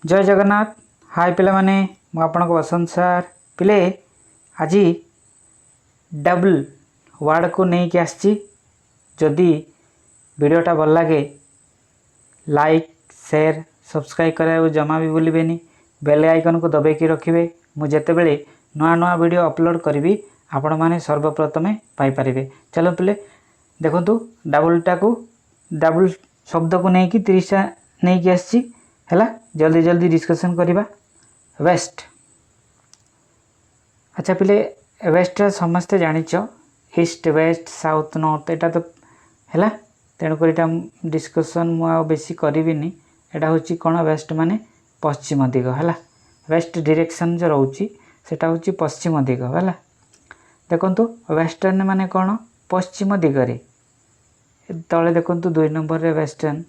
जय जगन्नाथ। हाय पिला माने मु आपन को बसंत सार पिले आज डबल वर्ड को नहीं कि आसची। जदि वीडियोटा भल लगे लाइक शेयर सब्सक्राइब करा जमा भी भूलें। बेल आइकन को दबाई रखिए। मुझे बेले नुआ नुआ वीडियो अपलोड करी आपण मैंने सर्वप्रथमे पाइपर। चलो पिले देखु डबलटा को डबल शब्द को लेकिन 30टा नहीं कि आसची है। जल्दी जल्दी डिस्कशन करवा। वेस्ट अच्छा पिले वेस्ट समस्ते जानिच ईस्ट वेस्ट साउथ नॉर्थ एटा तो है। तेणुक डिस्कसन मुझे करी एटा हूँ कौन वेस्ट माने पश्चिम दिग है। वेस्ट डायरेक्शन जो रोची सेटा हूँ पश्चिम दिग है। देखु वेस्टर्न माने कौन पश्चिम दिगरे तले देखु 2 नंबर रे वेस्टर्न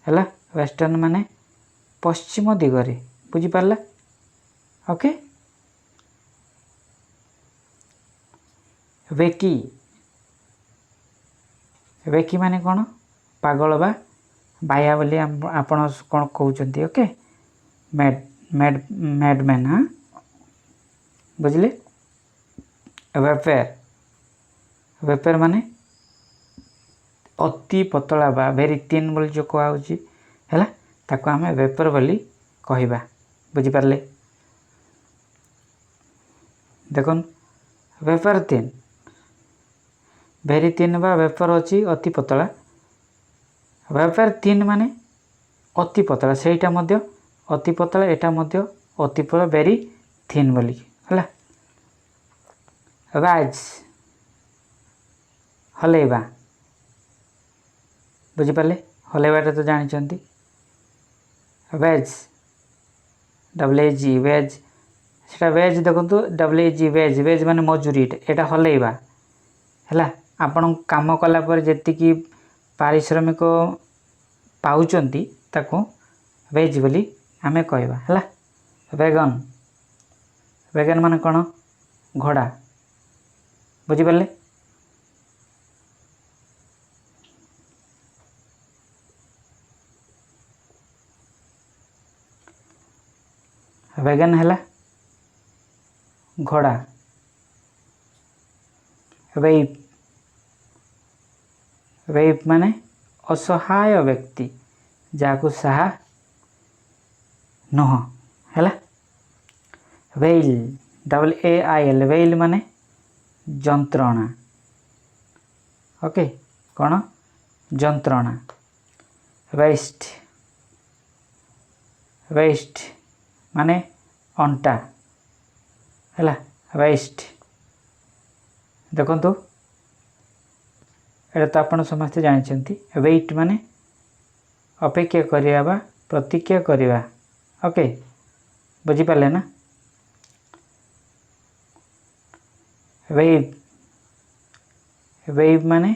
है। वेस्टर्न माने पश्चिम दिगरे बुझीपारा। ओके वेकी वेकी माने कौन पागल बा बाया बोली आपण कौन कहते। ओके मैड मैड मैडमैन हाँ बुझले। वेपेर वेपेर माने अति पतला बा वेरी थिन बोली जो कहुची है। ताको आमे वेपर बोली कहिबा बुझीपारे। देखन वेपर थिन वेरी थिन बा वेपर अच्छी अति पतला। वेपर थिन माने अति पतला सेटा मध्य अति पतला एटा मध्य अति पतला वेरी थिन बोली है। राइज हलेबा बुझीपारे। हलेबाटा तो जानी वेज डब्ल्यूएजी वेज सेटा वेज देखो डब्ल्यूएजी वेज वेज माने मजूरी एटा हलेबा है। आपण काम कला पर जेतिकी पारिश्रमिक पाउचंती ताको वेज बोली आमे कहबा है। वेगन वेगन माने कौन घोड़ा बुझीपारे। वेगन है घोड़ा। वेप वेप माने असहाय व्यक्ति जाको साहा नुह है। वेल WAIL वेल माने जंत्रणा। ओके कौन जंत्रणा। वेस्ट वेस्ट माने अंटा है। वेस्ट देखु एटा तो आपण समस्ते जानते। वेट माने अपेक्षा करवा प्रतीक्षा करवा। ओके बुझीपारे ना। वेव वेव माने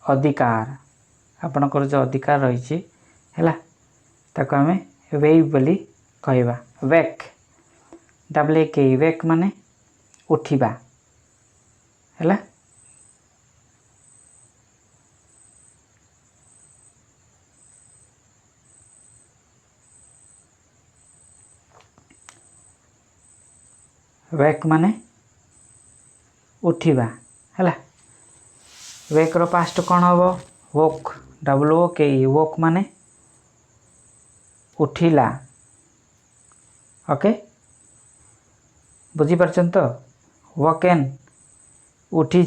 अधिकार आपणकर जो अधिकार रही है ताको आमे वेव बोली कहवा। वेक WAK वेक माने उठिबा है। वेक माने उठिबा है। वेक रो पास्ट कौन हम वोक WOK वोक माने उठिला। ओके बुझी पारछन तो वोकेन उठी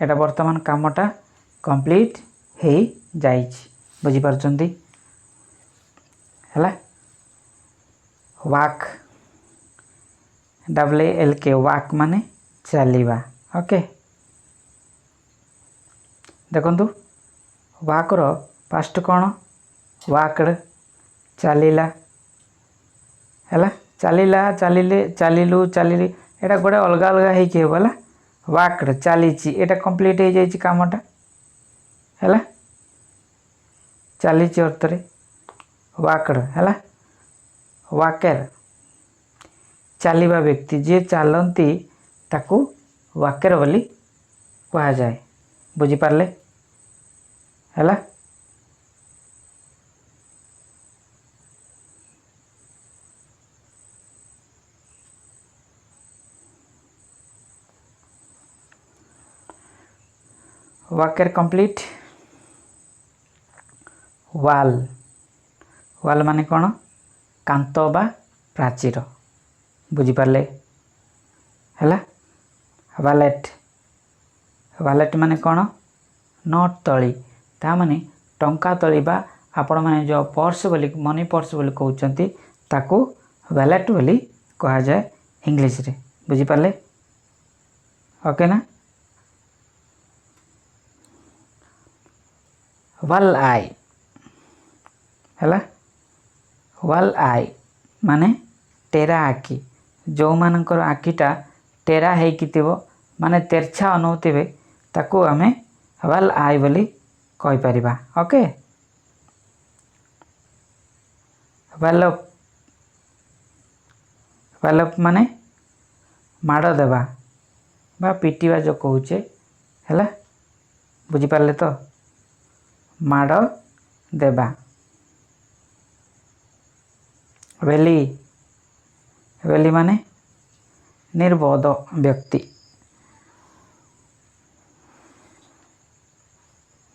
एटा वर्तमान कामटा कंप्लीट हो जाइछ बुझी पारछंती है। वाक WALK वाक माने चलीबा। ओके देखंतु वाक रो पास्ट कौन वाकड चलीला है। चलीला चलिले चलिलु चलिली एटा गोटे अलग अलग होगा। वाकड चली एटा कंप्लीट हो जाइए कामटा है। चली अर्थ वाकड है। वाकेर चलवा व्यक्ति जी चलती ताकू वाकेर बोली कह जाए बुझीपारे है। वाक्यर कंप्लीट। वाल वाल माने कौन कांत बा प्राचीर बुझिपारे है। वालेट वालेट माने कौन नोट तली ता माने टंका तली बा आपण माने जो पर्स बोली मनी पर्स बोली कहउचंती ताकू वालेट बोली कहा जाए इंग्लिश रे बुझिपारे ओके ना। वाल आई है। वाल आई माने टेरा आखि जो मानकर आखिटा टेरा हेकी माने तेरछा अनौथिबे ताकू आमे वाल आई बोली कहि परिबा ओके। वालप वालप माने माड़ देवा बा पिटिवा जो कहूचे है बुझिपारे तो माड़ देवा। वेली वेली माने निर्बोध व्यक्ति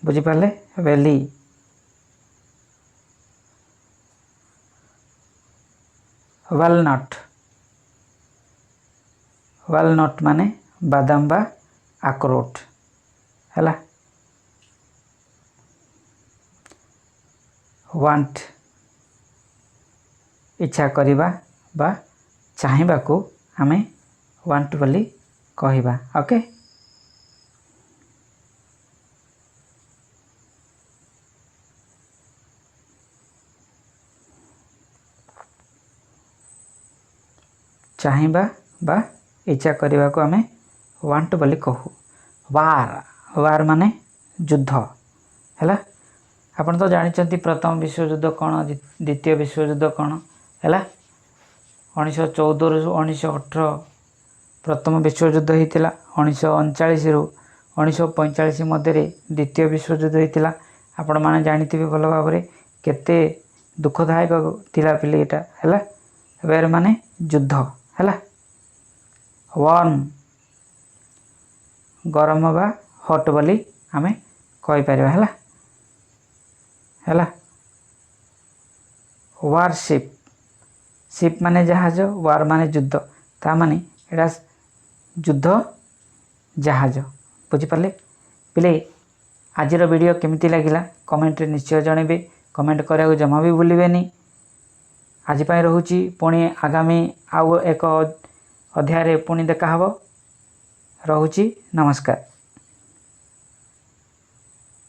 बुझिपारे वेली। वालनट वालनट माने बादाम बा अखरोट है। वांट इच्छा करिबा बा चाहिबा को आमे वांट बोली कहिबा ओके। चाहिबा बा इच्छा करने को आमे वांट बोली कहू। वार वार माने युद्ध है। आपन तो जानी प्रथम विश्वयुद्ध कौन द्वितीय विश्वयुद्ध कौन है। 1914 रु 1918 प्रथम विश्वयुद्ध होता। 1939 रु 1945 मध्य द्वितीय विश्वयुद्ध होता। आपण मैंने जानी भल भाव केते दुखदायक थिला पिले एटा है। वेर माने युद्ध है। वार्म गरम बा हट बोली आमे कहि परिबा है। वारशिप शिप माने जहाज वार माने युद्ध ता माने एटा युद्ध जहाज बुझिपारे पिले। आज वीडियो केमिति लागिला कमेंट रे निश्चय जनइबे। कमेंट करिया जमा भी भूलिबेनी। आज पाई रहुची पुणी आगामी आउ एक अध्याय पुणी देखा हबो। रहुची नमस्कार।